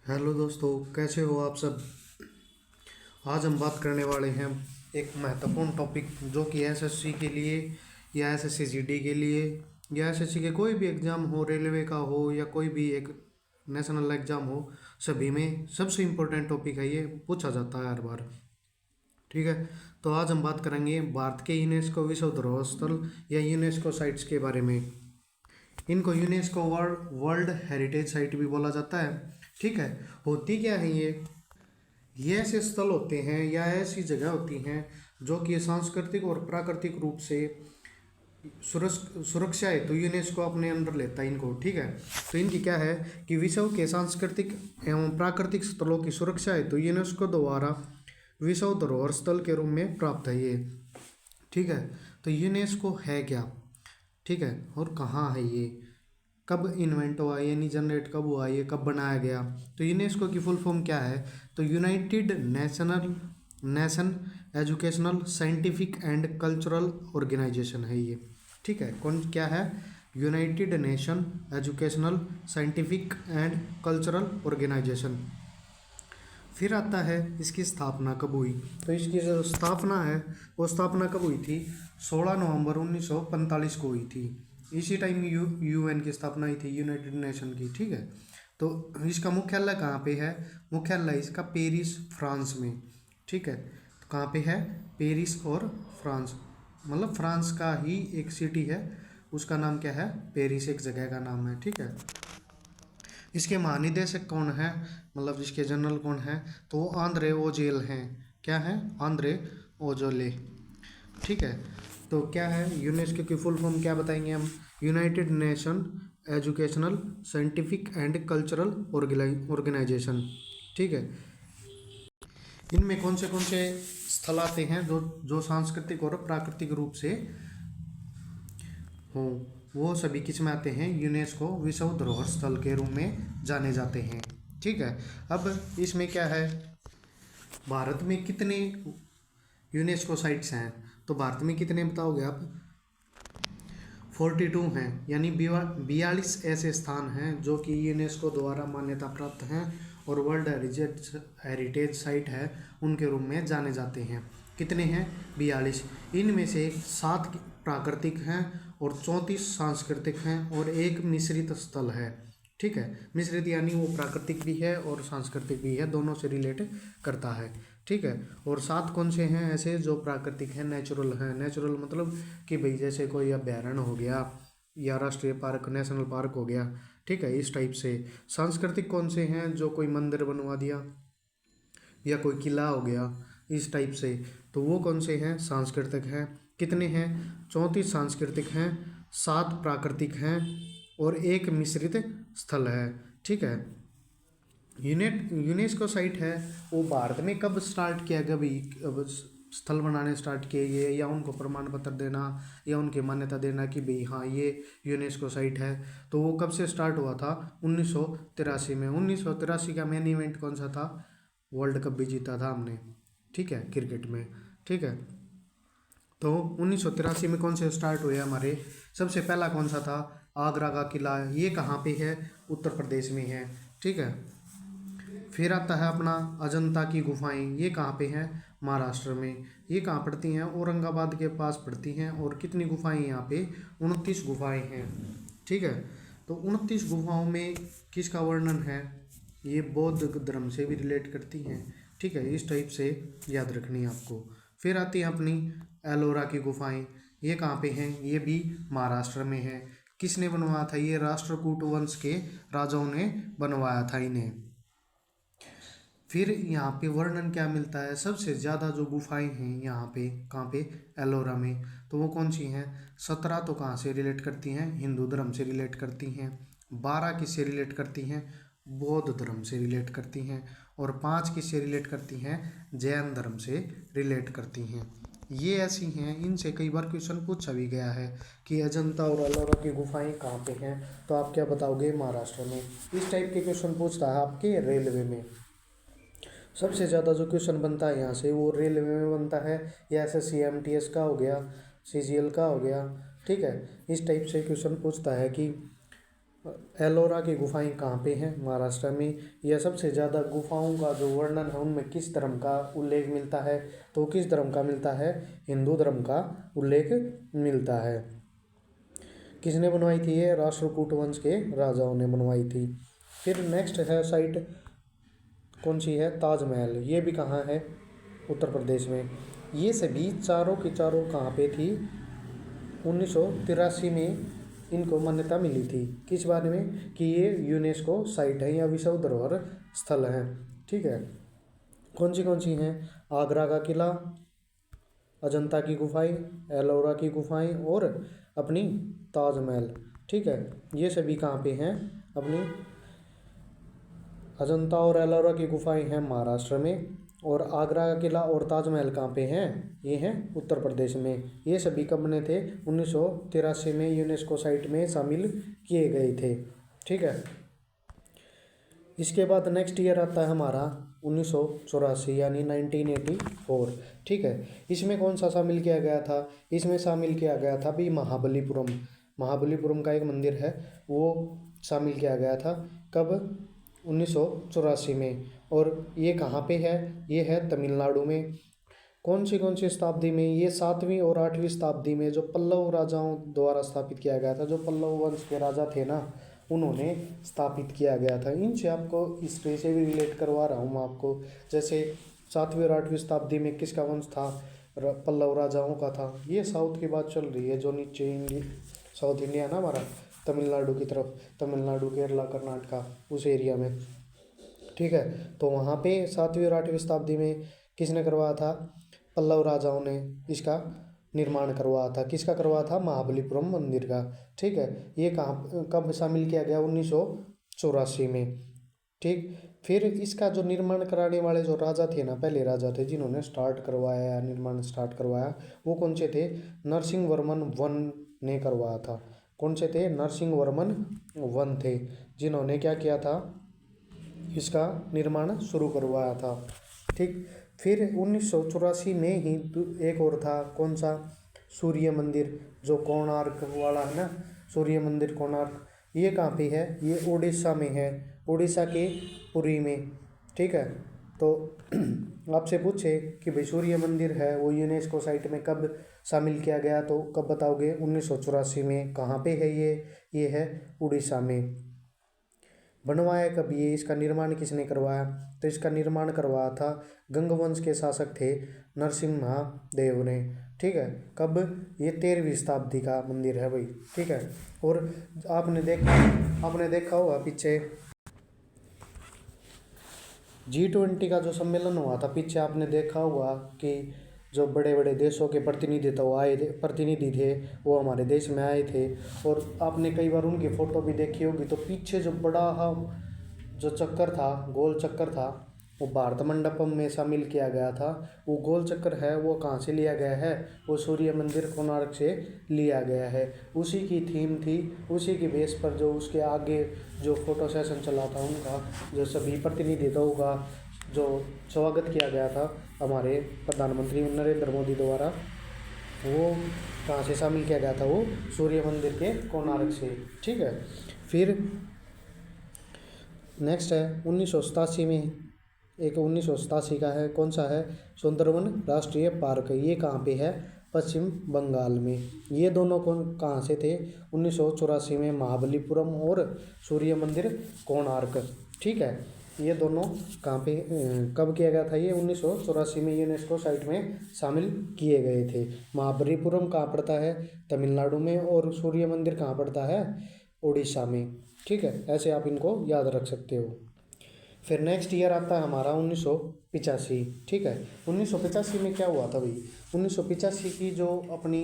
Hello दोस्तों, कैसे हो आप सब। आज हम बात करने वाले हैं एक महत्वपूर्ण टॉपिक जो कि एसएससी के लिए या एसएससी जीडी के लिए या एसएससी के कोई भी एग्ज़ाम हो, रेलवे का हो या कोई भी एक नेशनल एग्ज़ाम हो, सभी में सबसे इम्पोर्टेंट टॉपिक है। ये पूछा जाता है हर बार। ठीक है, तो आज हम बात करेंगे भारत के यूनेस्को विश्व धरोहर स्थल या यूनेस्को साइट्स के बारे में। इनको UNESCO world world heritage site भी बोला जाता है। ठीक है, होती क्या है ये ऐसे स्थल होते हैं या ऐसी जगह होती हैं जो कि सांस्कृतिक और प्राकृतिक रूप से सुरक्षा है, तो यूनेस्को अपने अंडर लेता है इनको। ठीक है, तो इनकी क्या है कि विश्व के सांस्कृतिक एवं प्राकृतिक स्थलों की सुरक्षा है, तो यूनेस्को द्वारा विश्व धरोहर स्थल के रूप में प्राप्त है ये। ठीक है, तो यूनेस्को है क्या, ठीक है, और कहाँ है ये, कब इन्वेंट हुआ, यानी जनरेट कब हुआ, ये कब बनाया गया। तो यूनेस्को की फुल फॉर्म क्या है, तो United Nation Educational Scientific and Cultural Organisation है ये। ठीक है, कौन क्या है, United Nation Educational Scientific and Cultural Organisation. फिर आता है इसकी स्थापना कब हुई, तो इसकी जो स्थापना है वो स्थापना कब हुई थी, 16 नवंबर 1945 को हुई थी। इसी टाइम यूएन की स्थापना हुई थी, यूनाइटेड नेशन की। ठीक है, तो इसका मुख्यालय कहाँ पे है, मुख्यालय इसका पेरिस फ्रांस में। ठीक है, तो कहाँ पे है, पेरिस और फ्रांस, मतलब फ्रांस का ही एक सिटी है, उसका नाम क्या है, पेरिस, एक जगह का नाम है। ठीक है, इसके महानिदेशक कौन है, मतलब इसके जनरल कौन है, तो वो आंद्रे ओजेल हैं। क्या है, आंद्रे ओजोले। ठीक है, तो क्या है यूनेस्को की फुल फॉर्म क्या बताएंगे हम, United Nation Educational Scientific and Cultural Organisation. ठीक है, इनमें कौन से स्थल आते हैं जो जो सांस्कृतिक और प्राकृतिक रूप से हों, वो सभी किस में आते हैं, यूनेस्को विश्व धरोहर स्थल के रूप में जाने जाते हैं। ठीक है, अब इसमें क्या है, भारत में कितने यूनेस्को साइट्स हैं, तो भारत में कितने बताओगे आप, 42 हैं, यानी 42 ऐसे स्थान हैं जो कि यूनेस्को द्वारा मान्यता प्राप्त हैं और वर्ल्ड हेरिटेज साइट है उनके रूप में जाने जाते हैं। कितने हैं, 42। इनमें से 7 प्राकृतिक हैं और 34 सांस्कृतिक हैं और एक मिश्रित स्थल है। ठीक है, मिश्रित यानी वो प्राकृतिक भी है और सांस्कृतिक भी है, दोनों से रिलेट करता है। ठीक है, और 7 कौन से हैं ऐसे जो प्राकृतिक हैं, नेचुरल हैं। नेचुरल मतलब कि भाई जैसे कोई अभ्यारण्य हो गया या राष्ट्रीय पार्क, नेशनल पार्क हो गया। ठीक है, इस टाइप से। सांस्कृतिक कौन से हैं, जो कोई मंदिर बनवा दिया या कोई किला हो गया, इस टाइप से, तो वो कौन से हैं, सांस्कृतिक हैं। कितने हैं, 34 सांस्कृतिक हैं, 7 प्राकृतिक हैं और एक मिश्रित स्थल है। ठीक है, यूनेस्को साइट है वो भारत में कब स्टार्ट किया गया भाई, अब स्थल बनाने स्टार्ट किए गए या उनको प्रमाण पत्र देना या उनकी मान्यता देना कि भाई हाँ ये यूनेस्को साइट है, तो वो कब से स्टार्ट हुआ था, 1983 में। 1983 का मेन इवेंट कौन सा था, वर्ल्ड कप भी जीता था हमने। ठीक है, क्रिकेट में। ठीक है, तो 1983 में कौन से स्टार्ट हुए हमारे, सबसे पहला कौन सा था, आगरा का किला। ये कहाँ पे है, उत्तर प्रदेश में है। ठीक है, फिर आता है अपना अजंता की गुफाएं, ये कहाँ पे हैं, महाराष्ट्र में। ये कहाँ पड़ती हैं, औरंगाबाद के पास पड़ती हैं। और कितनी गुफाएं यहाँ पे, 29 गुफाएं हैं। ठीक है, तो 29 गुफाओं में किसका वर्णन है, ये बौद्ध धर्म से भी रिलेट करती हैं। ठीक है, इस टाइप से याद रखनी है आपको। फिर आती है अपनी एलोरा की गुफाएं, ये कहाँ पे हैं, ये भी महाराष्ट्र में है। किसने बनवाया था, ये राष्ट्रकूट वंश के राजाओं ने बनवाया था इन्हें। फिर यहाँ पे वर्णन क्या मिलता है, सबसे ज़्यादा जो गुफाएं हैं यहाँ पे, कहाँ पे, एलोरा में, तो वो कौन सी हैं, 17 तो कहाँ से रिलेट करती हैं, हिंदू धर्म से रिलेट करती हैं। 12 किससे रिलेट करती हैं, बौद्ध धर्म से रिलेट करती हैं। और 5 किससे रिलेट करती हैं, जैन धर्म से रिलेट करती हैं। ये ऐसी हैं, इनसे कई बार क्वेश्चन पूछा भी गया है कि अजंता और एलोरा की गुफाएं कहाँ पे हैं, तो आप क्या बताओगे, महाराष्ट्र में। इस टाइप के क्वेश्चन पूछता है आपके रेलवे में। सबसे ज़्यादा जो क्वेश्चन बनता है यहाँ से वो रेलवे में बनता है, या एसएससी एमटीएस का हो गया, सीजीएल का हो गया। ठीक है, इस टाइप से क्वेश्चन पूछता है कि एलोरा की गुफाएं कहाँ पे हैं? महाराष्ट्र में। यह सबसे ज़्यादा गुफाओं का जो वर्णन है उनमें किस धर्म का उल्लेख मिलता है? तो किस धर्म का मिलता है? हिंदू धर्म का उल्लेख मिलता है। किसने बनवाई थी? ये राष्ट्रकूट वंश के राजाओं ने बनवाई थी। फिर नेक्स्ट है साइट कौन सी है? ताजमहल। ये भी कहाँ है? उत्तर प्रदेश में। ये सभी चारों की चारों कहाँ पे थी? 1983 में इनको मान्यता मिली थी। किस बारे में? कि ये यूनेस्को साइट है या विश्व धरोहर स्थल है। ठीक है। कौन सी हैं? आगरा का किला, अजंता की गुफाएं, एलोरा की गुफाएं और अपनी ताजमहल। ठीक है। ये सभी कहाँ पे हैं? अपनी अजंता और एलोरा की गुफाएं हैं महाराष्ट्र में, और आगरा का किला और ताजमहल कहाँ पे हैं? ये हैं उत्तर प्रदेश में। ये सभी कब बने थे? 1983 में यूनेस्को साइट में शामिल किए गए थे। ठीक है। इसके बाद नेक्स्ट ईयर आता है हमारा 1984 यानी 1984। ठीक है। इसमें कौन सा शामिल किया गया था? इसमें शामिल किया गया था भी महाबलीपुरम। महाबलीपुरम का एक मंदिर है, वो शामिल किया गया था। कब? 1984 में। और ये कहाँ पे है? ये है तमिलनाडु में। कौन सी शताब्दी में? ये 7वीं और 8वीं शताब्दी में जो पल्लव राजाओं द्वारा स्थापित किया गया था। जो पल्लव वंश के राजा थे ना, उन्होंने स्थापित किया गया था। इनसे आपको हिस्ट्री से भी रिलेट करवा रहा हूँ मैं आपको। जैसे 7वीं और 8वीं शताब्दी में किसका वंश था? पल्लव राजाओं का था। ये साउथ की बात चल रही है, जो नीचे साउथ इंडिया ना हमारा, तमिलनाडु की तरफ, तमिलनाडु केरला कर्नाटका उस एरिया में। ठीक है। तो वहाँ पे 7वीं और 8वीं शताब्दी में किसने करवाया था? पल्लव राजाओं ने इसका निर्माण करवाया था। किसका करवाया था? महाबलीपुरम मंदिर का। ठीक है। ये कहाँ कब शामिल किया गया? 1984 में। ठीक। फिर इसका जो निर्माण कराने वाले जो राजा थे ना, पहले राजा थे जिन्होंने स्टार्ट करवाया या निर्माण स्टार्ट करवाया, वो कौन से थे? नरसिंह वर्मन वन ने करवाया था। कौन से थे? नरसिंह वर्मन वन थे, जिन्होंने क्या किया था? इसका निर्माण शुरू करवाया था। ठीक। फिर 1984 में ही एक और था। कौन सा? सूर्य मंदिर, जो कोणार्क वाला है ना, सूर्य मंदिर कोणार्क। ये कहाँ पे है? ये उड़ीसा में है, उड़ीसा के पुरी में। ठीक है। तो आपसे पूछे कि भाई सूर्य मंदिर है वो यूनेस्को साइट में कब शामिल किया गया, तो कब बताओगे? 1984 में। कहाँ पे है ये है उड़ीसा में। बनवाया कब ये? इसका निर्माण किसने करवाया? तो इसका निर्माण करवाया था गंगवंश के शासक थे नरसिम्हा देव ने। ठीक है। कब? ये 13वीं शताब्दी का मंदिर है भाई। ठीक है। और आपने देखा होगा पीछे G20 का जो सम्मेलन हुआ था पीछे, आपने देखा होगा कि जो बड़े बड़े देशों के प्रतिनिधि थे वो हमारे देश में आए थे। और आपने कई बार उनकी फ़ोटो भी देखी होगी। तो पीछे जो बड़ा जो चक्कर था, गोल चक्कर था, वो भारत मंडपम में शामिल किया गया था। वो गोल चक्कर है वो कहाँ से लिया गया है? वो सूर्य मंदिर कोणार्क से लिया गया है। उसी की थीम थी, उसी की बेस पर जो उसके आगे जो फोटो सेशन चला था उनका, जो सभी प्रतिनिधित्वों का जो स्वागत किया गया था हमारे प्रधानमंत्री नरेंद्र मोदी द्वारा, वो कहाँ से शामिल किया गया था? वो सूर्य मंदिर के कोणार्क से। ठीक है। फिर नेक्स्ट है 1987 में। एक 1987 का है। कौन सा है? सुंदरवन राष्ट्रीय पार्क। ये कहाँ पे है? पश्चिम बंगाल में। ये दोनों कहाँ से थे? 1984 में महाबलीपुरम और सूर्य मंदिर कोणार्क। ठीक है। ये दोनों कहाँ पे कब किया गया था? ये 1984 में यूनेस्को साइट में शामिल किए गए थे। महाबलीपुरम कहाँ पड़ता है? तमिलनाडु में। और सूर्य मंदिर कहाँ पड़ता है? उड़ीसा में। ठीक है। ऐसे आप इनको याद रख सकते हो। फिर नेक्स्ट ईयर आता है हमारा 1985। ठीक है। 1985 में क्या हुआ था भाई? 1985 की जो अपनी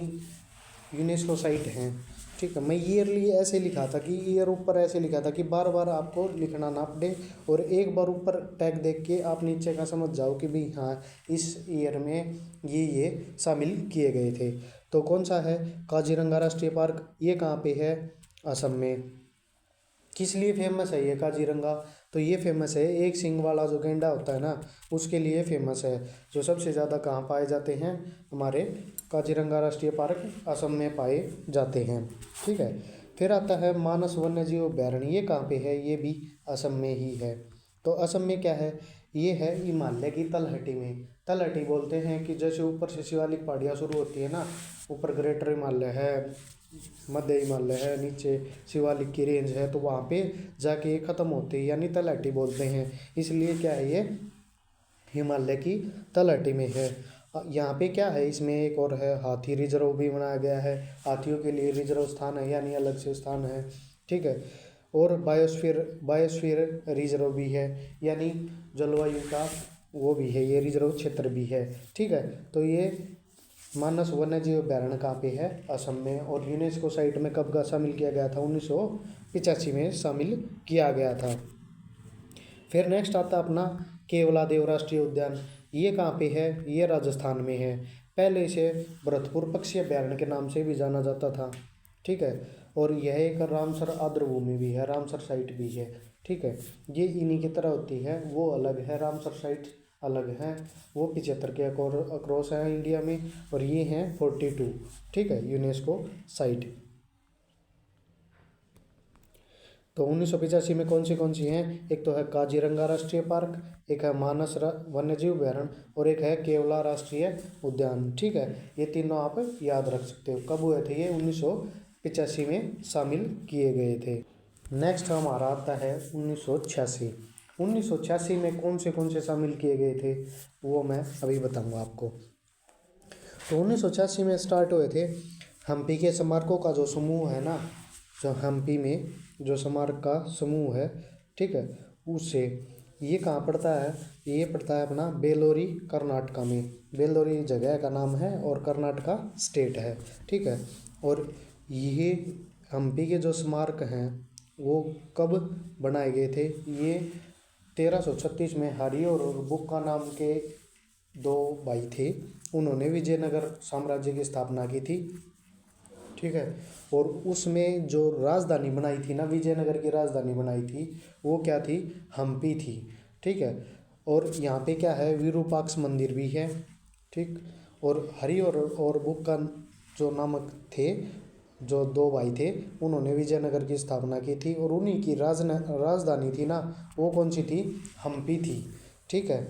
यूनेस्को साइट हैं, ठीक है, मैं ईयरली ऐसे लिखा था कि ईयर ऊपर ऐसे लिखा था कि बार बार आपको लिखना ना पड़े, और एक बार ऊपर टैग देख के आप नीचे का समझ जाओ कि भाई हाँ इस ईयर में ये शामिल किए गए थे। तो कौन सा है? काजीरंगा राष्ट्रीय पार्क। ये कहाँ पे है? असम में। किस लिए फेमस है ये काजीरंगा? तो ये फेमस है एक सींग वाला जो गेंडा होता है ना, उसके लिए फेमस है। जो सबसे ज़्यादा कहाँ पाए जाते हैं? हमारे काजीरंगा राष्ट्रीय पार्क असम में पाए जाते हैं। ठीक है। फिर आता है मानस वन्यजीव अभयारण्य, ये कहाँ पे है? ये भी असम में ही है। तो असम में क्या है? ये है हिमालय की तलहटी में। तलहटी बोलते हैं कि जैसे ऊपर से शिवालिक पहाड़ियाँ शुरू होती है ना, ऊपर ग्रेटर हिमालय है, मध्य हिमालय है, नीचे शिवालिक की रेंज है, तो वहाँ पे जाके ये ख़त्म होते हैं, यानी तलहटी बोलते हैं। इसलिए क्या है, ये हिमालय की तलहटी में है। यहाँ पे क्या है, इसमें एक और है, हाथी रिजर्व भी बनाया गया है। हाथियों के लिए रिजर्व स्थान है, यानी अलग से स्थान है, ठीक है। और बायोस्फीयर बायोस्फीयर रिजर्व भी है, यानी जलवायु का वो भी है, ये रिजर्व क्षेत्र भी है, ठीक है। तो ये मानस वन्यजीव अभयारण्य कहाँ पे है? असम में। और यूनेस्को साइट में कब का शामिल किया गया था? 1985 में शामिल किया गया था। फिर नेक्स्ट आता अपना केवलादेव राष्ट्रीय उद्यान, ये कहाँ पे है? ये राजस्थान में है। पहले इसे भरतपुर पक्षी अभयारण्य के नाम से भी जाना जाता था, ठीक है। और यह एक रामसर आर्द्रभूमि भी है, रामसर साइट भी है, ठीक है। ये इन्हीं की तरह होती है, वो अलग है, रामसर साइट अलग है, वो 75 के अक्रॉस है इंडिया में, और ये हैं 42, ठीक है, यूनेस्को साइट। तो 1985 में कौन सी हैं? एक तो है काजीरंगा राष्ट्रीय पार्क, एक है मानस वन्यजीव अभयारण्य, और एक है केवला राष्ट्रीय उद्यान, ठीक है। ये तीनों आप याद रख सकते हो। कब हुए थे ये? 1985 में शामिल किए गए थे। नेक्स्ट हमारा आता है 1986। 1986 में कौन से शामिल किए गए थे, वो मैं अभी बताऊंगा आपको। तो 1986 में स्टार्ट हुए थे हम्पी के स्मारकों का जो समूह है ना, जो हम्पी में जो स्मारक का समूह है, ठीक है, उससे। ये कहाँ पड़ता है? ये पड़ता है अपना बेलोरी, कर्नाटका में। बेलोरी जगह का नाम है और कर्नाटका स्टेट है, ठीक है। और ये हम्पी के जो स्मारक हैं वो कब बनाए गए थे? ये 1336 में हरि और बुक्का नाम के दो भाई थे, उन्होंने विजयनगर साम्राज्य की स्थापना की थी, ठीक है। और उसमें जो राजधानी बनाई थी ना, विजयनगर की राजधानी बनाई थी, वो क्या थी? हम्पी थी, ठीक है। और यहाँ पे क्या है? विरूपाक्ष मंदिर भी है, ठीक। और हरि और बुक्का जो नामक थे, जो दो भाई थे, उन्होंने विजयनगर की स्थापना की थी, और उन्हीं की राजधानी थी ना, वो कौन सी थी? हम्पी थी, ठीक है।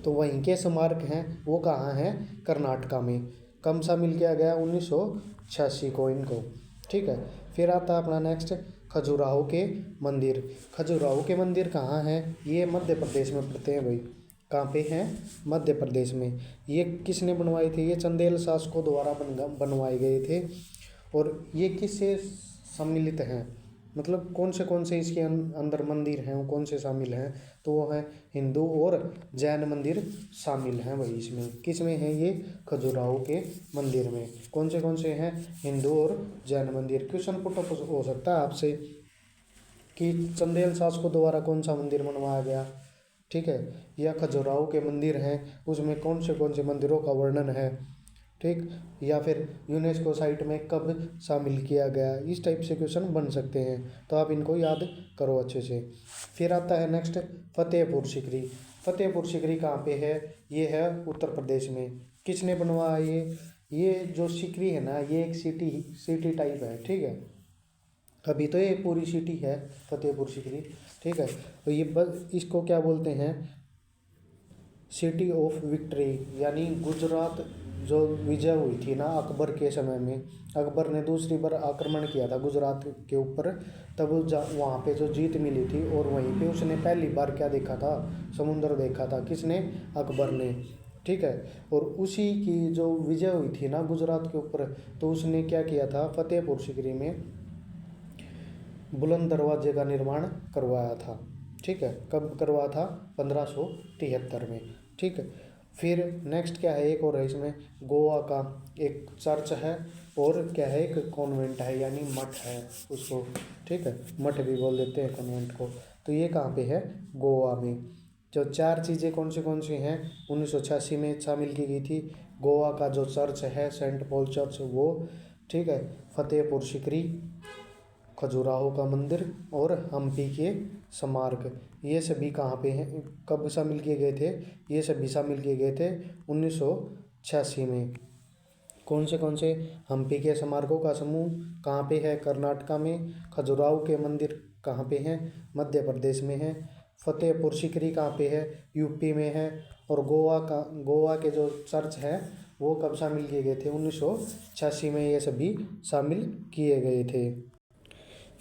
तो वहीं के स्मारक हैं वो कहाँ हैं? कर्नाटका में। कब शामिल किया गया? 1986 को इनको, ठीक है। फिर आता है अपना नेक्स्ट खजुराहो के मंदिर। खजुराहो के मंदिर कहाँ हैं? ये मध्य प्रदेश में पड़ते हैं भाई। कहाँ पे हैं? मध्य प्रदेश में। ये किसने बनवाए थे? ये चंदेल शासकों द्वारा बनवाए गए थे। और ये किससे सम्मिलित हैं, मतलब कौन से इसके अंदर मंदिर हैं, वो कौन से शामिल हैं? तो वो हैं हिंदू और जैन मंदिर शामिल हैं भाई इसमें। किस में है ये? खजुराहो के मंदिर में। कौन से हैं? हिंदू और जैन मंदिर। क्वेश्चन पुट अप हो सकता है आपसे कि चंदेल शासकों द्वारा कौन सा मंदिर बनवाया गया, ठीक है, या खजुराहो के मंदिर हैं उसमें कौन से मंदिरों का वर्णन है, ठीक, या फिर यूनेस्को साइट में कब शामिल किया गया। इस टाइप से क्वेश्चन बन सकते हैं, तो आप इनको याद करो अच्छे से। फिर आता है नेक्स्ट फतेहपुर सीकरी। फतेहपुर सीकरी कहाँ पे है? ये है उत्तर प्रदेश में। किसने बनवाया ये जो सीकरी है ना, ये एक सिटी टाइप है, ठीक है। अभी तो ये पूरी सिटी है फतेहपुर सीकरी, ठीक है। तो ये बस इसको क्या बोलते हैं? सिटी ऑफ विक्ट्री, यानी गुजरात जो विजय हुई थी ना अकबर के समय में, अकबर ने दूसरी बार आक्रमण किया था गुजरात के ऊपर, तब वहाँ पे जो जीत मिली थी, और वहीं पे उसने पहली बार क्या देखा था? समुद्र देखा था। किसने? अकबर ने, ठीक है। और उसी की जो विजय हुई थी ना गुजरात के ऊपर, तो उसने क्या किया था? फतेहपुर सीकरी में बुलंद दरवाजे का निर्माण करवाया था, ठीक है। कब करवाया था? 1573 में, ठीक है। फिर नेक्स्ट क्या है? एक और है इसमें, गोवा का एक चर्च है, और क्या है? एक कॉन्वेंट है, यानी मठ है उसको, ठीक है, मठ भी बोल देते हैं कॉन्वेंट को। तो ये कहाँ पे है? गोवा में। जो चार चीज़ें कौन सी हैं 1986 में शामिल की गई थी? गोवा का जो चर्च है सेंट पॉल चर्च वो, ठीक है, फतेहपुर सीकरी, खजुराहो का मंदिर, और हम्पी के स्मारक, ये सभी कहाँ पे हैं? कब शामिल किए गए थे? ये सभी शामिल किए गए थे 1986 में। कौन से हम्पी के स्मारकों का समूह कहाँ पे है? कर्नाटका में। खजुराहो के मंदिर कहाँ पे हैं? मध्य प्रदेश में है। फतेहपुर सीकरी कहाँ पे है? यूपी में है। और गोवा के जो चर्च हैं वो कब शामिल किए गए थे? 1986 में ये सभी शामिल किए गए थे।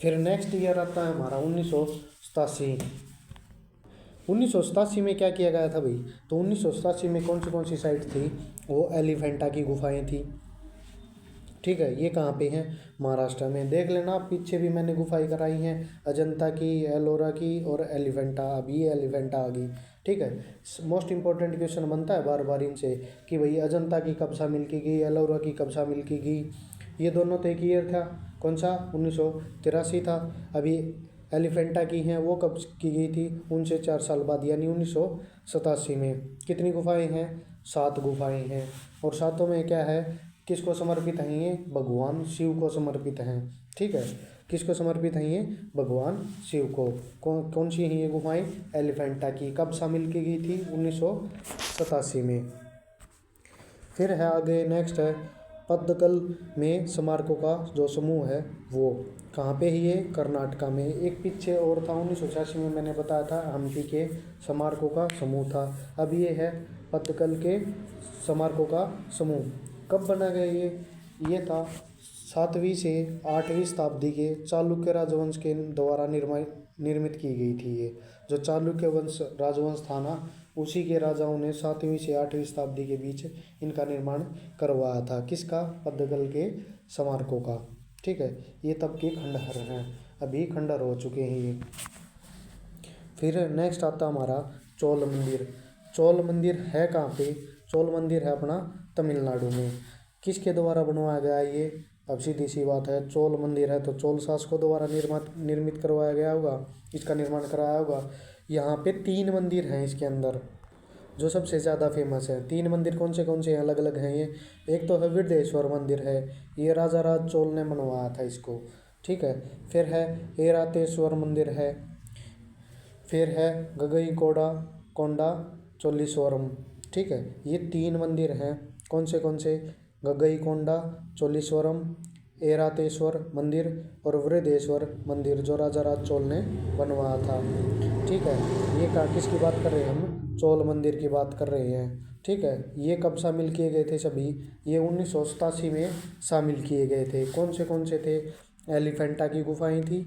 फिर नेक्स्ट ईयर आता है हमारा 1987। 1987 में क्या किया गया था भाई? तो 1987 में कौन सी साइट थी? वो एलिफेंटा की गुफाएं थी। ठीक है, ये कहाँ पे हैं? महाराष्ट्र में। देख लेना, पीछे भी मैंने गुफाएं कराई हैं, अजंता की, एलोरा की और एलिफेंटा। अब ये एलिफेंटा आ गई। ठीक है, मोस्ट इंपॉर्टेंट क्वेश्चन बनता है बार बार इनसे कि भाई अजंता की कब शामिल की गई, एलोरा की कब शामिल की गई। ये दोनों तो एक ईयर था, कौन सा? 1983 था। अभी एलिफेंटा की हैं वो कब की गई थी? उनसे 4 साल बाद, यानी 1987 में। कितनी गुफाएं हैं? 7 गुफाएं हैं। और सातों में क्या है? किसको समर्पित हैं ये? भगवान शिव को समर्पित हैं। ठीक है, किसको समर्पित हैं ये? भगवान शिव को। कौन सी हैं ये गुफाएं? एलिफेंटा की। कब शामिल की गई थी? 1987 में। फिर है आगे, नेक्स्ट है पद्दकल में स्मारकों का जो समूह है वो कहाँ पे है? ये कर्नाटका में। एक पीछे और था 1986 में, मैंने बताया था हम्पी के स्मारकों का समूह था। अब ये है पद्दकल के स्मारकों का समूह। कब बना गया ये था 7वीं से 8वीं शताब्दी के चालुक्य राजवंश के द्वारा निर्मित की गई थी। ये जो चालुक्य वंश राजवंश था ना, उसी के राजाओं ने 7वीं से 8वीं शताब्दी के बीच इनका निर्माण करवाया था। किसका? पद्दकल के स्मारकों का। ठीक है, ये तब के खंडहर हैं, अभी खंडहर हो चुके हैं ये। फिर नेक्स्ट आता हमारा चोल मंदिर। चोल मंदिर है कहाँ पे? चोल मंदिर है अपना तमिलनाडु में। किसके द्वारा बनवाया गया है ये? अब सीधी सी बात है, चोल मंदिर है तो चोल शासकों द्वारा निर्मित करवाया गया होगा, इसका निर्माण कराया होगा। यहाँ पे 3 मंदिर हैं इसके अंदर जो सबसे ज़्यादा फेमस है। 3 मंदिर कौन से अलग अलग हैं ये? एक तो है वृद्धेश्वर मंदिर है, ये राजा राज चोल ने बनवाया था इसको। ठीक है, फिर है ऐरातेश्वर मंदिर है, फिर है गगई कोंडा चोलीश्वरम। ठीक है, ये 3 मंदिर हैं। कौन से? गगई कोंडा चोलीश्वरम, ऐरातेश्वर मंदिर और वृद्धेश्वर मंदिर, जो राजा राज चोल ने बनवाया था। ठीक है, ये किसकी बात कर रहे हैं हम? चोल मंदिर की बात कर रहे हैं। ठीक है, ये कब शामिल किए गए थे सभी? ये 1987 में शामिल किए गए थे। कौन से थे? एलिफेंटा की गुफाएं थी,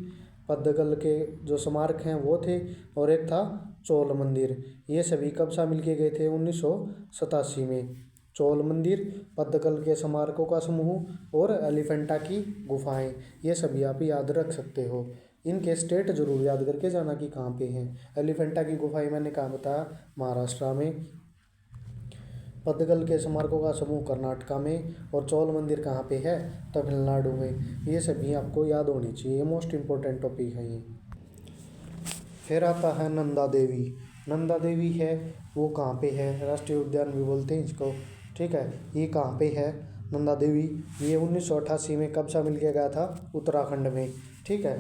पद्दकल के जो स्मारक हैं वो थे, और एक था चोल मंदिर। ये सभी कब शामिल किए गए थे? 1987 में। चोल मंदिर, पद्दकल के स्मारकों का समूह और एलिफेंटा की गुफाएं, ये सभी आप याद रख सकते हो। इनके स्टेट जरूर याद करके जाना कि कहाँ पे हैं। एलिफेंटा की गुफाएं मैंने कहाँ बताया? महाराष्ट्र में। पद्दकल के स्मारकों का समूह कर्नाटका में। और चोल मंदिर कहाँ पे है? तमिलनाडु में। ये सभी आपको याद होनी चाहिए, मोस्ट इम्पोर्टेंट टॉपिक है ये। फिर आता है नंदा देवी। नंदा देवी है वो कहाँ पे है? राष्ट्रीय उद्यान भी बोलते हैं इसको। ठीक है, ये कहाँ पे है नंदा देवी? ये 1988 में कब शामिल किया गया था? उत्तराखंड में। ठीक है,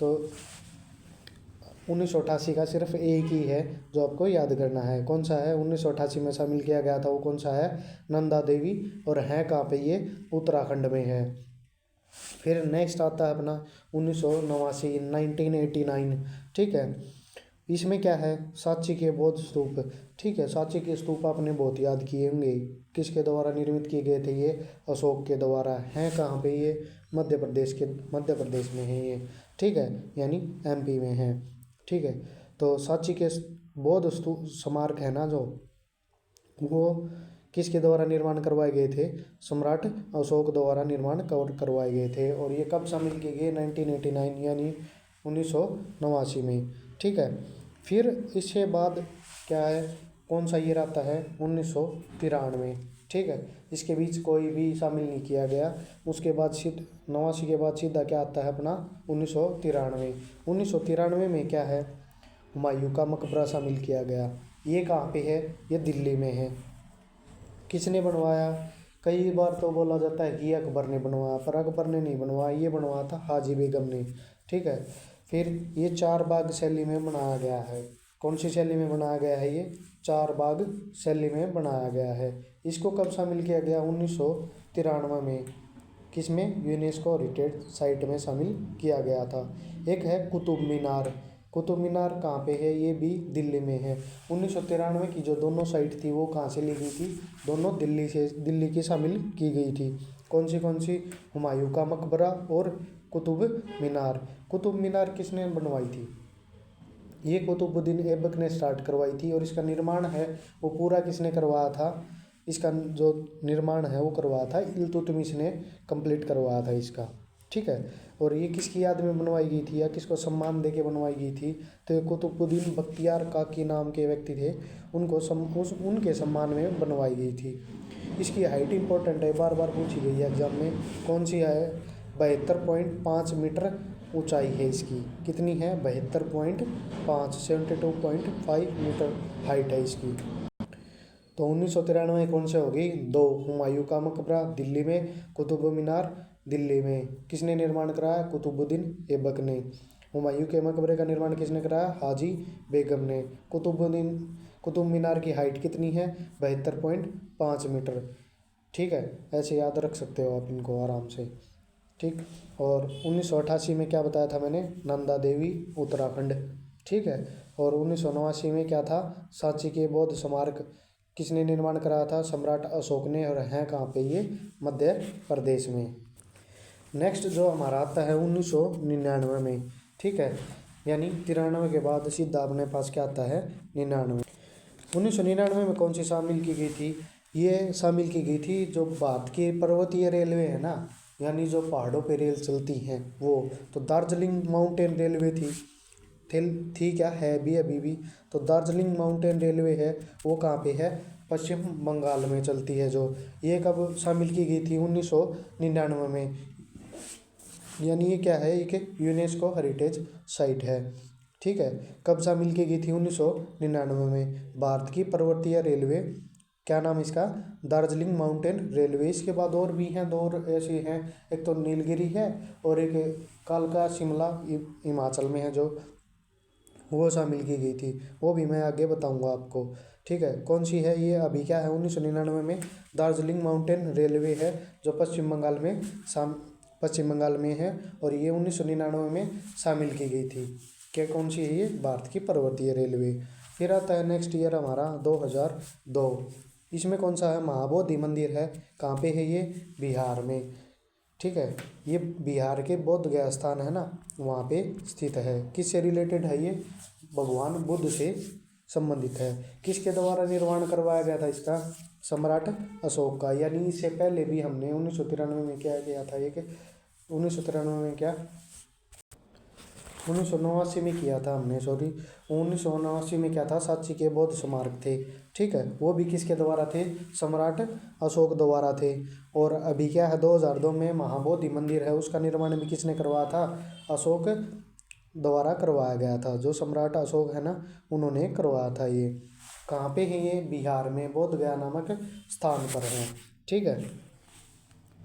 तो 1988 का सिर्फ एक ही है जो आपको याद करना है। कौन सा है? 1988 में शामिल किया गया था वो कौन सा है? नंदा देवी। और है कहाँ पे ये? उत्तराखंड में है। फिर नेक्स्ट आता है अपना 1989, 1989। ठीक है, इसमें क्या है? सांची के बौद्ध स्तूप। ठीक है, सांची के स्तूप आपने बहुत याद किए होंगे। किसके द्वारा निर्मित किए गए थे ये? अशोक के द्वारा। हैं कहाँ पे ये? मध्य प्रदेश में है ये। ठीक है, यानी एमपी में है। ठीक है, तो सांची के बौद्ध स्तूप स्मारक है ना जो, वो किसके द्वारा निर्माण करवाए गए थे? सम्राट अशोक द्वारा निर्माण करवाए गए थे। और ये कब शामिल किए गए? 1989, यानी 1989 में। ठीक है, फिर इसके बाद क्या है? कौन सा ईयर आता है? 1993। ठीक है, इसके बीच कोई भी शामिल नहीं किया गया। उसके बाद 89 के बाद सीधा क्या आता है अपना? 1993। 1993 में क्या है? हुमायूं का मकबरा शामिल किया गया। ये कहाँ पे है? ये दिल्ली में है। किसने बनवाया? कई बार तो बोला जाता है कि अकबर ने बनवाया, पर अकबर ने नहीं बनवाया, ये बनवाया था हाजी बेगम ने। ठीक है, फिर ये 4 बाग शैली में बनाया गया है। कौन सी शैली में बनाया गया है ये? 4 बाग शैली में बनाया गया है। इसको कब शामिल किया गया? 1993 में किसमें यूनेस्को हेरिटेज साइट में शामिल किया गया था। एक है कुतुब मीनार। कुतुब मीनार कहाँ पे है, ये भी दिल्ली में है। 1993 की जो दोनों साइट थी वो कहाँ से ली गई थी, दोनों दिल्ली की शामिल की गई थी। कौन सी, हुमायूं का मकबरा और कुतुब मीनार। कुतुब मीनार किसने बनवाई थी, ये कुतुबुद्दीन ऐबक ने स्टार्ट करवाई थी। और इसका निर्माण है वो पूरा किसने करवाया था, इसका जो निर्माण है वो करवाया था इल्तुतमिश ने कंप्लीट करवाया था इसका, ठीक है। और ये किसकी याद में बनवाई गई थी या किसको सम्मान देके बनवाई गई थी, तो ये कुतुबुद्दीन बख्तियार काकी नाम के व्यक्ति थे, उनके सम्मान में बनवाई गई थी। इसकी हाइट इंपॉर्टेंट है, बार बार पूछी गई है एग्जाम में। कौन सी है, 72.5 मीटर ऊंचाई है इसकी। कितनी है, 72.5, 72.5 मीटर हाइट है इसकी। तो 1993 कौन से होगी, दो, हुमायूं का मकबरा दिल्ली में, कुतुब मीनार दिल्ली में। किसने निर्माण कराया, कुतुबुद्दीन ऐबक ने। हुमायूं के मकबरे का निर्माण किसने कराया, हाजी बेगम ने। कुतुब मीनार की हाइट कितनी है, 72.5 मीटर, ठीक है। ऐसे याद रख सकते हो आप इनको आराम से, ठीक। और 1988 में क्या बताया था मैंने, नंदा देवी उत्तराखंड, ठीक है। और 1989 में क्या था, सांची के बौद्ध स्मारक किसने निर्माण कराया था, सम्राट अशोक ने। और है कहाँ पे, ये मध्य प्रदेश में। नेक्स्ट जो हमारा आता है 1999 में, ठीक है। यानी 93 के बाद सीधा अपने पास क्या आता है, 99। 1999 में कौन सी शामिल की गई थी, ये शामिल की गई थी जो भारत की पर्वतीय रेलवे है ना, यानी जो पहाड़ों पे रेल चलती हैं वो, तो दार्जिलिंग माउंटेन रेलवे थी क्या, है भी अभी भी। तो दार्जिलिंग माउंटेन रेलवे है वो कहाँ पे है, पश्चिम बंगाल में चलती है जो। ये कब शामिल की गई थी, 1999 में। यानी ये क्या है, एक यूनेस्को हेरिटेज साइट है, ठीक है। कब शामिल की गई थी, 1999 में। भारत की पर्वतीय रेलवे, क्या नाम इसका, दार्जिलिंग माउंटेन रेलवे। इसके बाद और भी हैं, दो और ऐसे हैं, एक तो नीलगिरी है और एक कालका शिमला हिमाचल में है जो, वो शामिल की गई थी। वो भी मैं आगे बताऊंगा आपको, ठीक है। कौन सी है ये, अभी क्या है 1999 में दार्जिलिंग माउंटेन रेलवे है जो पश्चिम बंगाल में है। और ये 1999 में शामिल की गई थी। क्या, कौन सी है ये, भारत की पर्वतीय रेलवे। फिर आता है नेक्स्ट ईयर हमारा 2002। इसमें कौन सा है, महाबोधि मंदिर है। कहाँ पे है ये, बिहार में, ठीक है। ये बिहार के बोध गया स्थान है ना, वहाँ पे स्थित है। किससे रिलेटेड है ये, भगवान बुद्ध से संबंधित है। किसके द्वारा निर्माण करवाया गया था इसका, सम्राट अशोक का। यानी इससे पहले भी हमने 1993 में क्या किया था, ये 1993 में क्या, 1989 में किया था हमने, सॉरी 1989 में क्या था, सांची के बौद्ध स्मारक थे, ठीक है। वो भी किसके द्वारा थे, सम्राट अशोक द्वारा थे। और अभी क्या है, 2002 में महाबोधि मंदिर है, उसका निर्माण भी किसने करवाया था, अशोक द्वारा करवाया गया था। जो सम्राट अशोक है ना, उन्होंने करवाया था। ये कहाँ पे है, ये बिहार में बोध गया नामक स्थान पर है, ठीक है।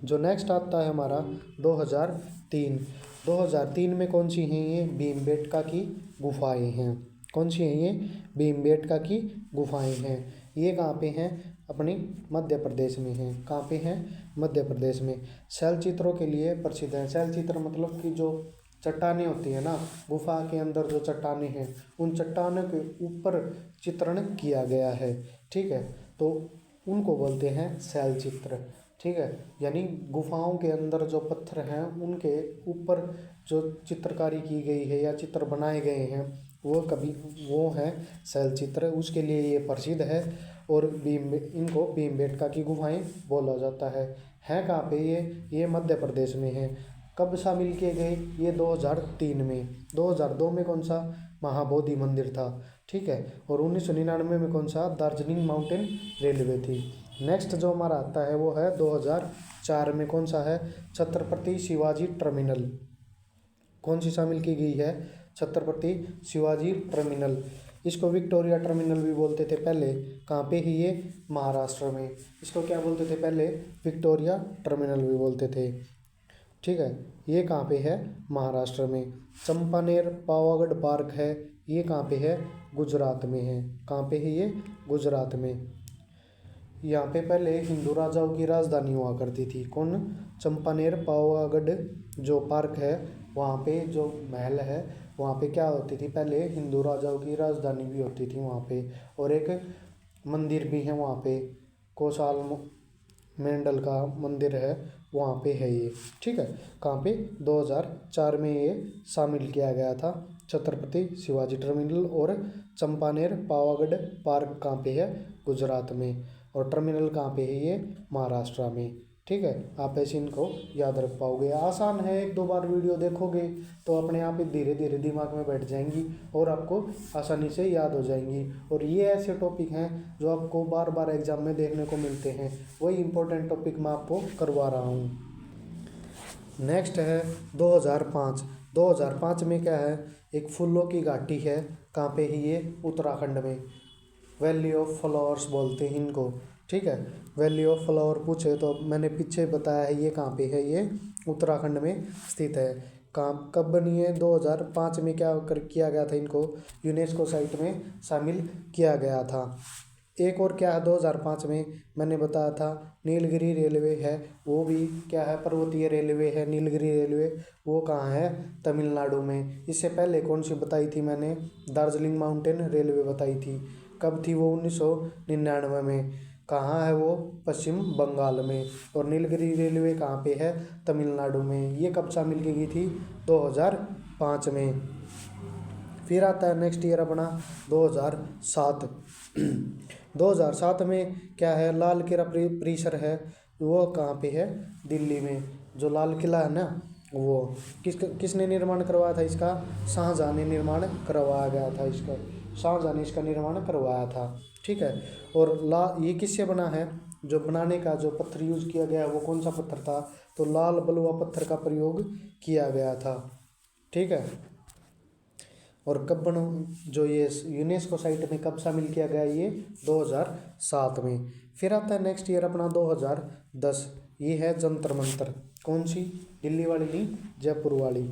जो नेक्स्ट आता है हमारा 2003। 2003 में कौन सी हैं ये, भीमबेटका की गुफाएं हैं। कौन सी हैं ये, भीमबेटका की गुफाएं हैं। ये कहाँ पे हैं, अपनी मध्य प्रदेश में हैं। कहाँ पे हैं, मध्य प्रदेश में। शैल चित्रों के लिए प्रसिद्ध है। शैल चित्र मतलब कि जो चट्टानें होती है ना, गुफा के अंदर जो चट्टानें हैं, उन चट्टानों के ऊपर चित्रण किया गया है, ठीक है। तो उनको बोलते हैं शैल चित्र, ठीक है। यानी गुफाओं के अंदर जो पत्थर हैं उनके ऊपर जो चित्रकारी की गई है या चित्र बनाए गए हैं वो हैं शैल चित्र, उसके लिए ये प्रसिद्ध है। और इनको भीमबेटका की गुफाएं बोला जाता है। हैं कहाँ पे ये मध्य प्रदेश में है। कब शामिल किए गए, ये 2003 में। 2002 में कौन सा, महाबोधि मंदिर था, ठीक है। और 1999 में कौन सा, दार्जिलिंग माउंटेन रेलवे थी। नेक्स्ट जो हमारा आता है वो है 2004 में। कौन सा है, छत्रपति शिवाजी टर्मिनल। कौन सी शामिल की गई है, छत्रपति शिवाजी टर्मिनल। इसको विक्टोरिया टर्मिनल भी बोलते थे पहले। कहाँ पे है ये, महाराष्ट्र में। इसको क्या बोलते थे पहले, विक्टोरिया टर्मिनल भी बोलते थे, ठीक है। ये कहाँ पे है, महाराष्ट्र में। चंपानेर पावागढ़ पार्क है, ये कहाँ पे है, गुजरात में है। कहाँ पे है ये, गुजरात में। यहाँ पे पहले हिंदू राजाओं की राजधानी हुआ करती थी। कौन? चंपानेर पावागढ़ जो पार्क है, वहाँ पे जो महल है, वहाँ पे क्या होती थी पहले? हिंदू राजाओं की राजधानी भी होती थी वहाँ पे। और एक मंदिर भी है वहाँ पे, कोसाल मेंढल का मंदिर है वहाँ पे है ये। ठीक है, कहाँ पे? 2004 में ये शामिल किया गया था। छत्रपति शिवाजी टर्मिनल और चंपानेर पावागढ़ पार्क कहाँ पे है? गुजरात में। और टर्मिनल कहाँ पे है? ये महाराष्ट्र में। ठीक है, आप ऐसे इनको याद रख पाओगे। आसान है, एक दो बार वीडियो देखोगे तो अपने आप ही धीरे धीरे दिमाग में बैठ जाएंगी और आपको आसानी से याद हो जाएंगी। और ये ऐसे टॉपिक हैं जो आपको बार बार एग्जाम में देखने को मिलते हैं, वही इंपॉर्टेंट टॉपिक मैं आपको करवा रहा हूँ। नेक्स्ट है 2005। 2005 में क्या है? एक फूलों की घाटी है। कहाँ पे है ये? उत्तराखंड में। वैली ऑफ फ्लावर्स बोलते हैं इनको। ठीक है, वैली ऑफ फ्लावर पूछे तो मैंने पीछे बताया है ये कहाँ पे है? ये उत्तराखंड में स्थित है। कहाँ कब बनी है? 2005 में क्या कर किया गया था? इनको यूनेस्को साइट में शामिल किया गया था। एक और क्या है 2005 में? मैंने बताया था नीलगिरी रेलवे है, वो भी क्या है? पर्वतीय रेलवे है नीलगिरी रेलवे। वो कहाँ है? तमिलनाडु में। इससे पहले कौन सी बताई थी मैंने? दार्जिलिंग माउंटेन रेलवे बताई थी। कब थी वो? 1999 में। कहाँ है वो? पश्चिम बंगाल में। और नीलगिरी रेलवे कहाँ पे है? तमिलनाडु में। ये कब शामिल की गई थी? 2005 में। फिर आता है नेक्स्ट ईयर अपना 2007। 2007 में क्या है? लाल किला परिसर है, वो कहाँ पे है? दिल्ली में। जो लाल किला है ना, वो किसने निर्माण करवाया था इसका? शाहजहाँ ने निर्माण करवाया गया था इसका। शाहजहाँ ने इसका निर्माण करवाया था। ठीक है, और ये किससे बना है? जो बनाने का जो पत्थर यूज किया गया वो कौन सा पत्थर था? तो लाल बलुआ पत्थर का प्रयोग किया गया था। ठीक है, और कब बनो जो ये यूनेस्को साइट में कब शामिल किया गया? ये 2007 में। फिर आता है नेक्स्ट ईयर अपना 2010। ये है जंतर मंतर। कौन सी? दिल्ली वाली नहीं, जयपुर वाली।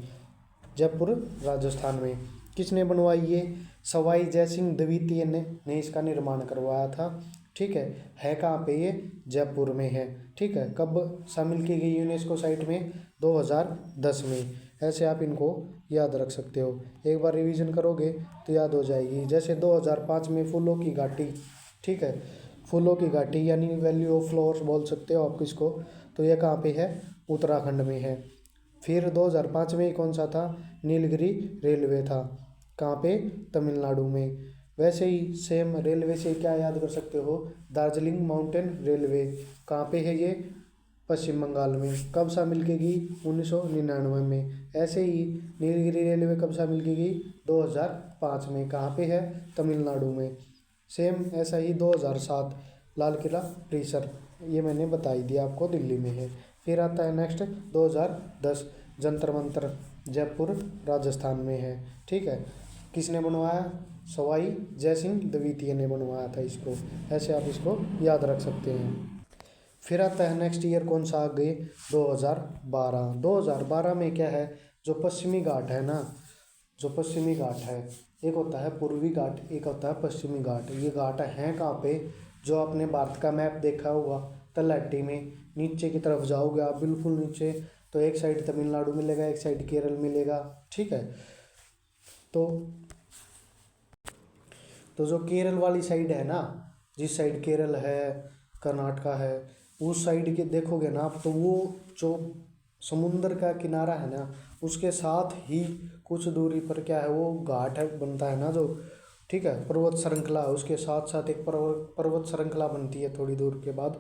जयपुर राजस्थान में। किसने बनवाई ये? सवाई जयसिंह द्वितीय ने इसका निर्माण करवाया था। ठीक है कहाँ पे? ये जयपुर में है। ठीक है, कब शामिल की गई यूनेस्को साइट में? 2010 में। ऐसे आप इनको याद रख सकते हो, एक बार रिवीजन करोगे तो याद हो जाएगी। जैसे 2005 में फूलों की घाटी। ठीक है, फूलों की घाटी यानी वैली ऑफ फ्लावर्स बोल सकते हो आप इसको। तो ये कहाँ पे है? उत्तराखंड में है। फिर 2005 में कौन सा था? नीलगिरी रेलवे था। कहाँ पे? तमिलनाडु में। वैसे ही सेम रेलवे से क्या याद कर सकते हो? Darjeeling mountain railway. कहाँ पे है ये? पश्चिम बंगाल में। कब शामिल की गई? 1999 में। ऐसे ही नीलगिरी रेलवे कब शामिल की गई? 2005 में। कहाँ पे है? तमिलनाडु में। सेम ऐसा ही 2007 लाल किला परिसर, ये मैंने बता ही दिया आपको, दिल्ली में है। फिर आता है नेक्स्ट 2010 जंतर मंतर, जयपुर राजस्थान में है। ठीक है, किसने बनवाया? सवाई जयसिंह द्वितीय ने बनवाया था इसको। ऐसे आप इसको याद रख सकते हैं। फिर आता है नेक्स्ट ईयर कौन सा? आगे 2012। 2012 में क्या है? जो पश्चिमी घाट है ना, जो पश्चिमी घाट है, एक होता है पूर्वी घाट, एक होता है पश्चिमी घाट। ये घाट हैं कहाँ पे? जो आपने भारत का मैप देखा होगा तलहटी में, नीचे की तरफ जाओगे आप बिल्कुल नीचे तो एक साइड तमिलनाडु मिलेगा, एक साइड केरल मिलेगा। ठीक है, तो जो केरल वाली साइड है ना, जिस साइड केरल है, कर्नाटका है, उस साइड के देखोगे ना आप, तो वो जो समुंदर का किनारा है ना, उसके साथ ही कुछ दूरी पर क्या है? वो घाट है बनता है ना जो। ठीक है, पर्वत श्रृंखला, उसके साथ साथ एक पर्वत श्रृंखला बनती है थोड़ी दूर के बाद,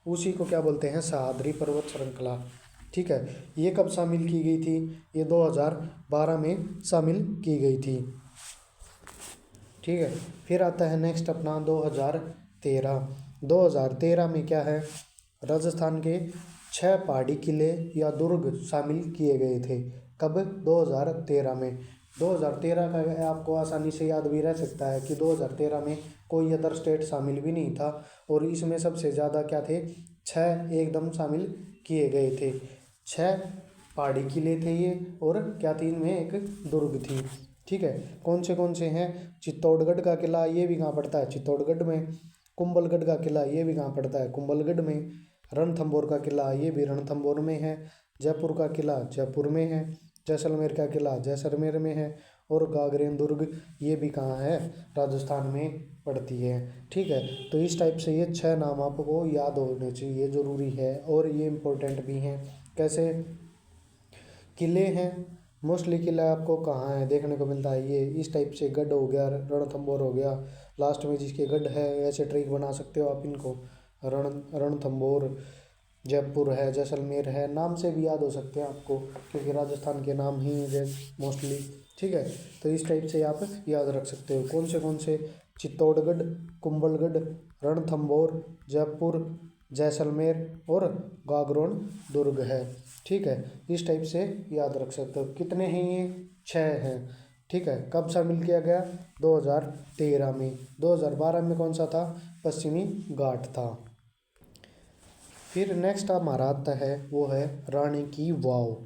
उसी को क्या बोलते हैं? सह्याद्री पर्वत श्रृंखला। ठीक है, ये कब शामिल की गई थी? ये 2012 में शामिल की गई थी। ठीक है, फिर आता है नेक्स्ट अपना 2013। 2013 में क्या है? राजस्थान के 6 पहाड़ी किले या दुर्ग शामिल किए गए थे। कब? 2013 में। 2013 का आपको आसानी से याद भी रह सकता है कि 2013 में कोई अदर स्टेट शामिल भी नहीं था, और इसमें सबसे ज़्यादा क्या थे? 6 एकदम शामिल किए गए थे। 6 पहाड़ी किले थे ये, और क्या थी इनमें? एक दुर्ग थी। ठीक है, कौन से हैं? चित्तौड़गढ़ का किला, ये भी कहाँ पड़ता है? चित्तौड़गढ़ में। कुंभलगढ़ का किला ये भी कहाँ पड़ता है, कुंभलगढ़ में। रणथंभौर का किला ये भी रणथंभौर में है। जयपुर का किला जयपुर में है। जैसलमेर का किला जैसलमेर में है। और गागरेन दुर्ग ये भी कहाँ है, राजस्थान में पड़ती है। ठीक है, तो इस टाइप से ये 6 नाम आपको याद होने चाहिए, ज़रूरी है और ये इम्पोर्टेंट भी हैं। कैसे किले हैं, मोस्टली किला आपको कहाँ है देखने को मिलता है, ये इस टाइप से गढ़ हो गया, रणथंभौर हो गया, लास्ट में जिसके गढ़ है ऐसे ट्रिक बना सकते हो आप इनको। रणथंभौर, जयपुर है, जैसलमेर है, नाम से भी याद हो सकते हैं आपको क्योंकि राजस्थान के नाम ही है मोस्टली। ठीक है, तो इस टाइप से आप याद रख सकते हो कौन से चित्तौड़गढ़, कुंभलगढ़, रणथंभौर, जयपुर, जैसलमेर और गागरोन दुर्ग है। ठीक है, इस टाइप से याद रख सकते हो। कितने हैं ये, 6 हैं। ठीक है, कब शामिल किया गया, 2013 में। 2012 में कौन सा था, पश्चिमी घाट था। फिर नेक्स्ट हमारा आता है वो है रानी की वाव।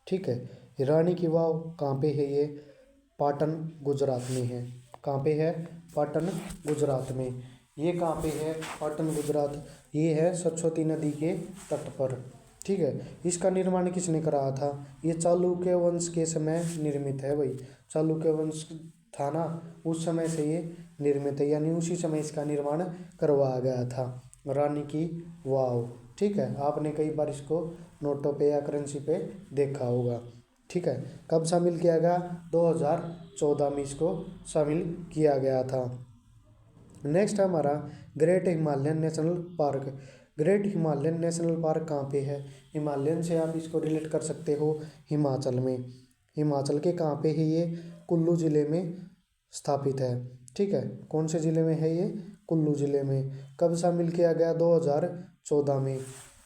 ठीक है, रानी की वाव कहाँ पे है, ये पाटन गुजरात में है। कहाँ पे है, पाटन गुजरात में। ये कहाँ पे है, पाटन गुजरात, ये है सरस्वती नदी के तट पर। ठीक है, इसका निर्माण किसने कराया था, ये चालुक्य वंश के समय निर्मित है भाई। चालुक्य वंश था ना, उस समय से ये निर्मित है, यानी उसी समय इसका निर्माण करवाया गया था, रानी की वाव। ठीक है, आपने कई बार इसको नोटों पे या करेंसी पे देखा होगा। ठीक है, कब शामिल किया गया, 2014 में इसको शामिल किया गया था। नेक्स्ट हमारा great Himalayan national park. Great Himalayan national park कहाँ पे है, हिमालयन से आप इसको रिलेट कर सकते हो हिमाचल में। हिमाचल के कहाँ पे है ये, कुल्लू ज़िले में स्थापित है। ठीक है, कौन से ज़िले में है ये, कुल्लू ज़िले में। कब शामिल किया गया, 2014 में।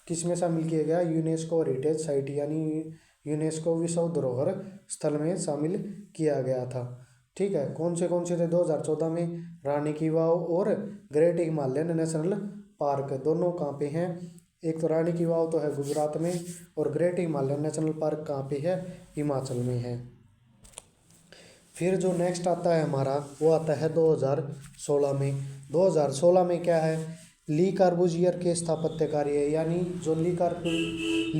किस में शामिल किया गया, यूनेस्को हेरिटेज साइट यानी यूनेस्को विश्व धरोहर स्थल में शामिल किया गया था। ठीक है, कौन से थे 2014 में, रानी की वाव और ग्रेट हिमालयन नेशनल पार्क, दोनों कहाँ पे हैं। एक तो रानी की वाव तो है गुजरात में और ग्रेट हिमालयन नेशनल पार्क कहाँ पे है, हिमाचल में है। फिर जो नेक्स्ट आता है हमारा वो आता है 2016 में। 2016 में क्या है, ली कार्बूजियर के स्थापत्य कार्य, यानी जो ली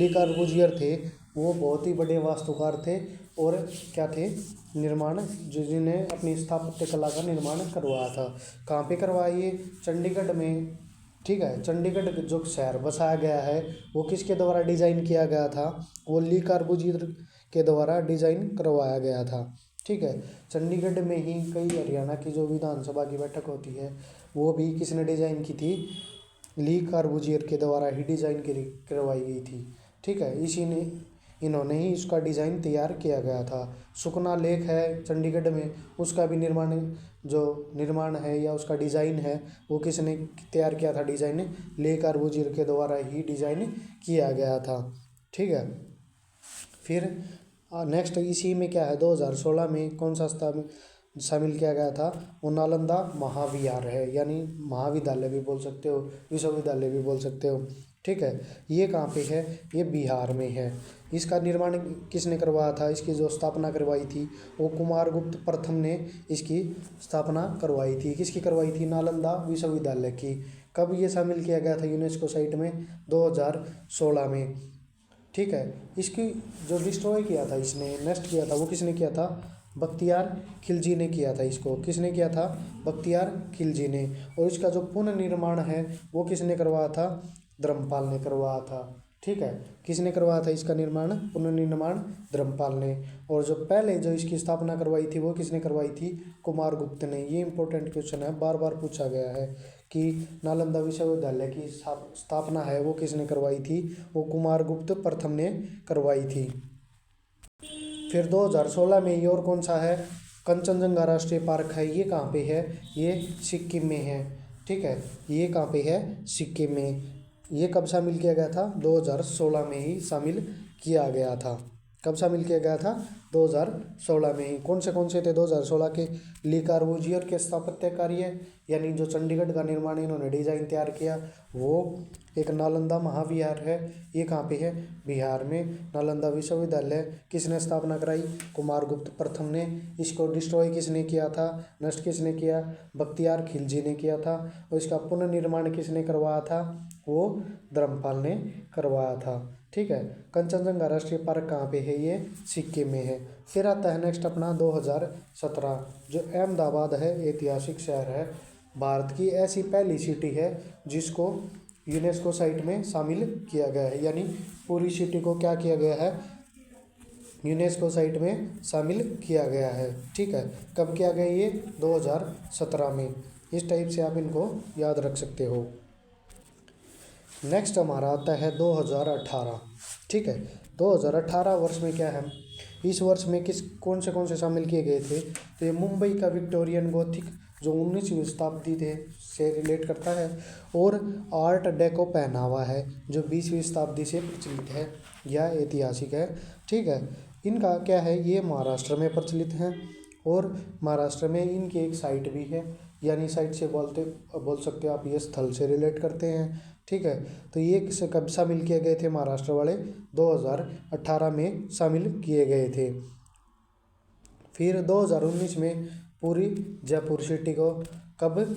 कार्बूजियर थे वो बहुत ही बड़े वास्तुकार थे और क्या थे, निर्माण जिन्हें अपनी स्थापत्य कला का निर्माण करवाया था। कहाँ पे करवाया ये, चंडीगढ़ में। ठीक है, चंडीगढ़ जो शहर बसाया गया है वो किसके द्वारा डिजाइन किया गया था, वो ली कार्बूजियर के द्वारा डिजाइन करवाया गया था। ठीक है, चंडीगढ़ में ही कई हरियाणा की जो विधानसभा की बैठक होती है वो भी किसने डिजाइन की थी, ली कार्बूजियर के द्वारा ही डिजाइन करवाई गई थी। ठीक है, इन्होंने ही इसका डिज़ाइन तैयार किया गया था। सुखना लेक है चंडीगढ़ में, उसका भी निर्माण है या उसका डिज़ाइन है वो किसने तैयार किया था, डिज़ाइन ले कार्बूजियर के द्वारा ही डिज़ाइन किया गया था। ठीक है, फिर नेक्स्ट इसी में क्या है, 2016 में कौन सा शामिल किया गया था, वो नालंदा महाविहार है, यानी महाविद्यालय भी बोल सकते हो, विश्वविद्यालय भी बोल सकते हो। ठीक है, ये कहाँ पे है, ये बिहार में है। इसका निर्माण किसने करवाया था, इसकी जो स्थापना करवाई थी वो कुमारगुप्त प्रथम ने इसकी स्थापना करवाई थी। किसकी करवाई थी, नालंदा विश्वविद्यालय की। कब ये शामिल किया गया था यूनेस्को साइट में, 2016 में। ठीक है, इसकी जो डिस्ट्रॉय किया था, इसने नष्ट किया था, वो किसने किया था, बख्तियार खिलजी ने किया था। इसको किसने किया था, बख्तियार खिलजी ने। और इसका जो पुनर्निर्माण है वो किसने करवाया था, धर्मपाल ने करवाया था। ठीक है, किसने करवाया था इसका पुनर्निर्माण, धर्मपाल ने। और जो पहले जो इसकी स्थापना करवाई थी वो किसने करवाई थी, कुमारगुप्त ने। ये इंपॉर्टेंट क्वेश्चन है, बार बार पूछा गया है कि नालंदा विश्वविद्यालय की स्थापना है वो किसने करवाई थी, वो कुमारगुप्त प्रथम ने करवाई थी। फिर 2016 में ये और कौन सा है, कंचनजंगा राष्ट्रीय पार्क है। ये कहाँ पे है, ये सिक्किम में है। ठीक है, ये कहाँ पे है, सिक्किम में। ये कब शामिल किया गया था, 2016 में ही शामिल किया गया था। कब शामिल किया गया था? 2016 में ही। कौन से थे 2016 के? ली कार्बूजियर के स्थापत्य कार्य, यानी जो चंडीगढ़ का निर्माण इन्होंने डिजाइन तैयार किया वो। एक नालंदा महाविहार है, ये कहाँ पे है? बिहार में। नालंदा विश्वविद्यालय किसने स्थापना कराई? कुमारगुप्त प्रथम ने। इसको डिस्ट्रॉय किसने किया था? नष्ट किसने किया? बख्तियार खिलजी ने किया था। और इसका पुनर्निर्माण किसने करवाया था? वो धर्मपाल ने करवाया था। ठीक है। कंचनजंगा राष्ट्रीय पार्क कहाँ पे है? ये सिक्किम में है। फिर आता है नेक्स्ट अपना 2017, जो अहमदाबाद है, ऐतिहासिक शहर है, भारत की ऐसी पहली सिटी है जिसको यूनेस्को साइट में शामिल किया गया है, यानी पूरी सिटी को क्या किया गया है? यूनेस्को साइट में शामिल किया गया है। ठीक है। कब किया गया? ये 2017 में। इस टाइप से आप इनको याद रख सकते हो। नेक्स्ट हमारा आता है 2018। ठीक है। 2018 वर्ष में क्या है? इस वर्ष में कौन से शामिल किए गए थे? तो ये मुंबई का विक्टोरियन गोथिक जो 19वीं शताब्दी से रिलेट करता है, और आर्ट डेको पहनावा है जो 20वीं शताब्दी से प्रचलित है या ऐतिहासिक है। ठीक है। इनका क्या है? ये महाराष्ट्र में प्रचलित हैं, और महाराष्ट्र में इनकी एक साइट भी है, यानी साइट से बोल सकते हो आप, ये स्थल से रिलेट करते हैं। ठीक है। तो ये कब शामिल किए गए थे? महाराष्ट्र वाले 2018 में शामिल किए गए थे। फिर 2019 में पूरी जयपुर सिटी को कब?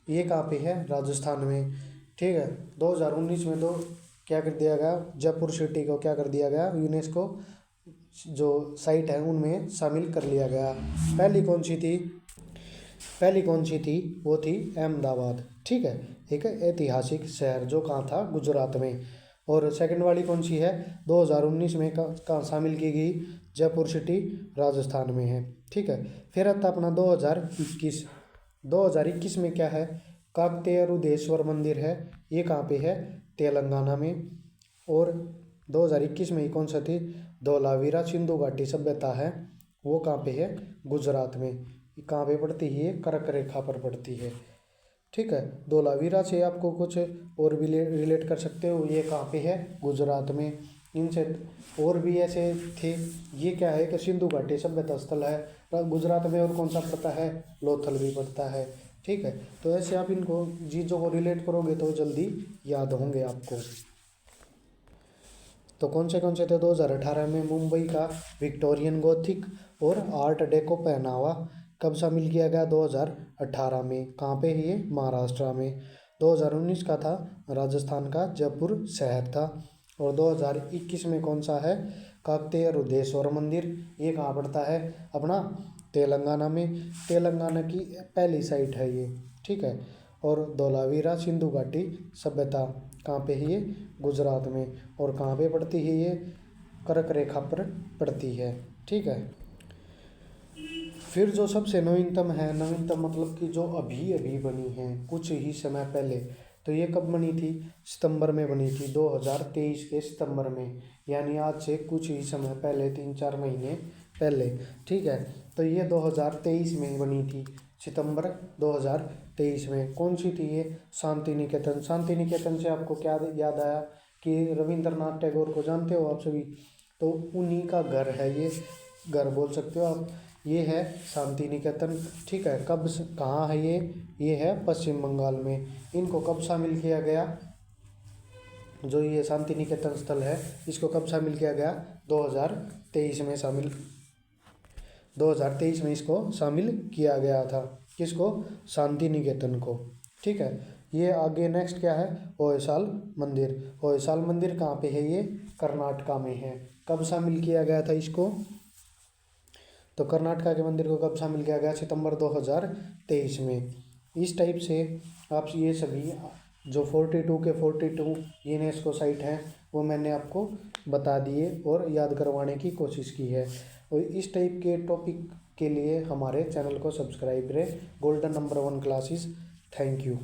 ये कहाँ पे है? राजस्थान में। ठीक है। 2019 में तो क्या कर दिया गया? जयपुर सिटी को क्या कर दिया गया? यूनेस्को जो साइट है उनमें शामिल कर लिया गया। पहली कौन सी थी? वो थी अहमदाबाद। ठीक है। एक ऐतिहासिक शहर जो कहाँ था? गुजरात में। और सेकंड वाली कौन सी है? 2019 में कहाँ शामिल की गई? जयपुर सिटी राजस्थान में है। ठीक है। फिर आता अपना 2021। 2021 में क्या है? काकतीय रुद्रेश्वर मंदिर है, ये कहाँ पे है? तेलंगाना में। और 2021 में ही कौन सा थी? धौलावीरा सिंधु घाटी सभ्यता है, वो कहाँ पे है? गुजरात में। कहाँ पे पड़ती है? ये कर्क रेखा पर पड़ती है। ठीक है। धौलावीरा से आपको कुछ और भी रिलेट कर सकते हो, ये कहाँ पे है? गुजरात में। इनसे और भी ऐसे थे। ये क्या है कि सिंधु घाटी सभ्यता स्थल है गुजरात में। और कौन सा पड़ता है? लोथल भी पड़ता है। ठीक है। तो ऐसे आप इनको चीज़ों को रिलेट करोगे तो जल्दी याद होंगे आपको। तो कौन से थे 2018 में? मुंबई का विक्टोरियन गोथिक और आर्ट डेको पहनावा कब शामिल किया गया? 2018 में। कहाँ पे है ये? महाराष्ट्र में। 2019 का था राजस्थान का जयपुर शहर था। और 2021 में कौन सा है? काकतीय रुद्रेश्वर मंदिर, ये कहाँ पड़ता है? अपना तेलंगाना में। तेलंगाना की पहली साइट है ये। ठीक है। और धौलावीरा सिंधु घाटी सभ्यता कहाँ पे है? ये गुजरात में। और कहाँ पे पड़ती है? ये कर्क रेखा पर पड़ती है। ठीक है। फिर जो सबसे नवीनतम है, नवीनतम मतलब कि जो अभी अभी बनी है कुछ ही समय पहले, तो ये कब बनी थी? सितंबर में बनी थी, 2023 के सितंबर में, यानी आज से कुछ ही समय पहले, 3-4 महीने पहले। ठीक है। तो ये 2023 में बनी थी, सितंबर 2023 में। कौन सी थी ये? शांति निकेतन। शांति निकेतन से आपको क्या याद आया? कि रविंद्रनाथ टैगोर को जानते हो आप सभी, तो उन्हीं का घर है ये, घर बोल सकते हो आप। ये है शांति निकेतन। ठीक है। कहाँ है ये है पश्चिम बंगाल में। इनको कब शामिल किया गया? जो ये शांति निकेतन स्थल है इसको कब शामिल किया गया? 2023 में 2023 में इसको शामिल किया गया था। किसको? शांति निकेतन को। ठीक है। ये आगे नेक्स्ट क्या है? होयसाल मंदिर। होयसाल मंदिर कहाँ पे है? ये कर्नाटका में है। कब शामिल किया गया था इसको? तो कर्नाटका के मंदिर को कब शामिल किया गया? सितंबर 2023 में। इस टाइप से आप ये सभी जो 42 के 42 यूनेस्को साइट हैं वो मैंने आपको बता दिए और याद करवाने की कोशिश की है। और इस टाइप के टॉपिक के लिए हमारे चैनल को सब्सक्राइब करें, golden number 1 classes. Thank you.